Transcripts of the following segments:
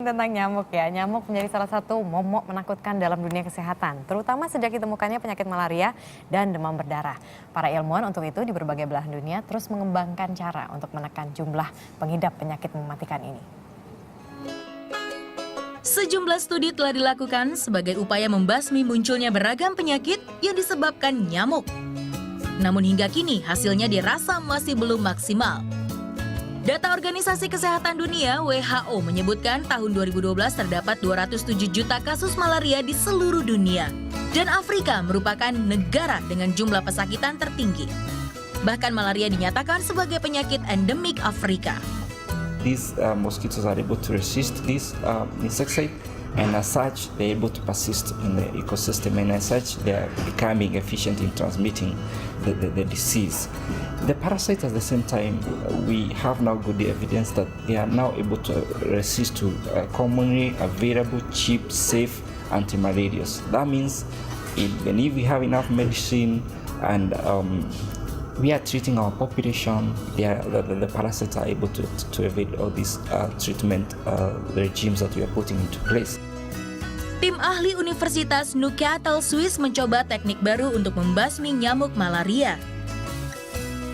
tentang nyamuk ya. Nyamuk menjadi salah satu momok menakutkan dalam dunia kesehatan, terutama sejak ditemukannya penyakit malaria dan demam berdarah. Para ilmuwan untuk itu di berbagai belahan dunia terus mengembangkan cara untuk menekan jumlah pengidap penyakit mematikan ini. Sejumlah studi telah dilakukan sebagai upaya membasmi munculnya beragam penyakit yang disebabkan nyamuk. Namun hingga kini hasilnya dirasa masih belum maksimal. Data Organisasi Kesehatan Dunia (WHO) menyebutkan tahun 2012 terdapat 207 juta kasus malaria di seluruh dunia. Dan Afrika merupakan negara dengan jumlah pesakitan tertinggi. Bahkan malaria dinyatakan sebagai penyakit endemik Afrika. These mosquitoes are able to resist this insecticide, and as such they're able to persist in the ecosystem, and as such they are becoming efficient in transmitting the disease. The parasites at the same time, we have now good evidence that they are now able to resist to commonly available, cheap, safe anti-malarials. That means even if we have enough medicine and we are treating our population, the parasites are able to evade all these treatment regimes that we are putting into place. Tim ahli Universitas Newcastle, Swiss mencoba teknik baru untuk membasmi nyamuk malaria,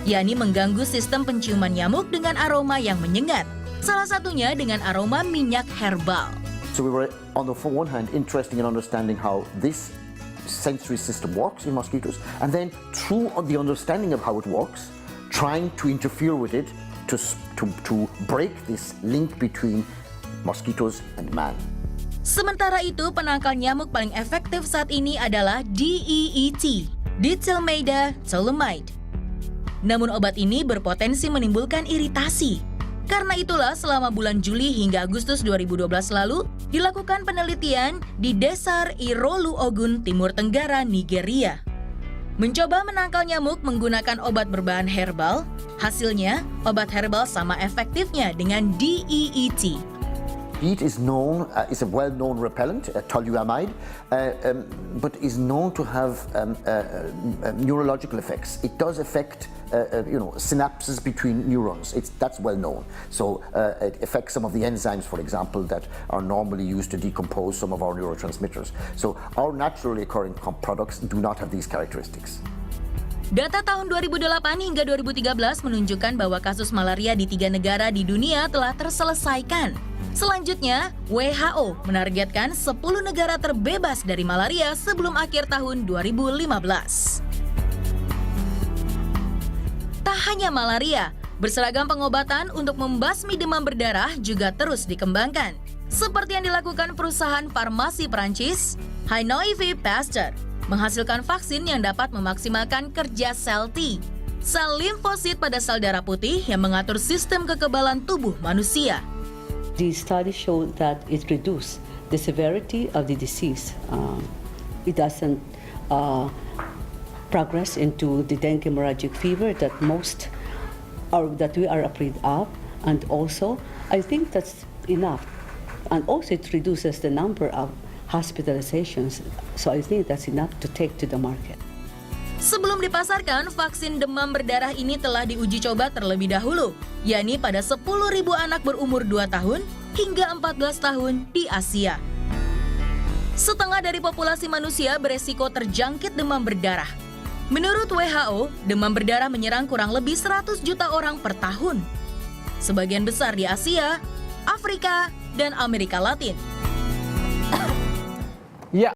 yakni mengganggu sistem penciuman nyamuk dengan aroma yang menyengat, salah satunya dengan aroma minyak herbal. So we were on the one hand interested in understanding how this sensory system works in mosquitoes, and then through the understanding of how it works, trying to interfere with it to break this link between mosquitoes and man. Sementara itu, penangkal nyamuk paling efektif saat ini adalah DEET, Diethylmaida Toluamide. Namun obat ini berpotensi menimbulkan iritasi. Karena itulah selama bulan Juli hingga Agustus 2012 lalu, dilakukan penelitian di Desar Irolu Ogun, Timur Tenggara, Nigeria. Mencoba menangkal nyamuk menggunakan obat berbahan herbal, hasilnya obat herbal sama efektifnya dengan DEET. DEET is known, is a well-known repellent, toluamide, but is known to have neurological effects. It does affect, synapses between neurons. That's well known. So it affects some of the enzymes, for example, that are normally used to decompose some of our neurotransmitters. So our naturally occurring products do not have these characteristics. Data tahun 2008 hingga 2013 menunjukkan bahwa kasus malaria di 3 negara di dunia telah terselesaikan. Selanjutnya, WHO menargetkan 10 negara terbebas dari malaria sebelum akhir tahun 2015. Tak hanya malaria, berseragam pengobatan untuk membasmi demam berdarah juga terus dikembangkan. Seperti yang dilakukan perusahaan farmasi Perancis, Hanoivi Pasteur, menghasilkan vaksin yang dapat memaksimalkan kerja sel T, sel limfosit pada sel darah putih yang mengatur sistem kekebalan tubuh manusia. The study showed that it reduced the severity of the disease. It doesn't progress into the dengue hemorrhagic fever that we are afraid of, and also I think that's enough. And also it reduces the number of hospitalizations. So I think that's enough to take to the market. Sebelum dipasarkan, vaksin demam berdarah ini telah diuji coba terlebih dahulu, yakni pada 10.000 anak berumur 2 tahun hingga 14 tahun di Asia. Setengah dari populasi manusia beresiko terjangkit demam berdarah. Menurut WHO, demam berdarah menyerang kurang lebih 100 juta orang per tahun. Sebagian besar di Asia, Afrika, dan Amerika Latin.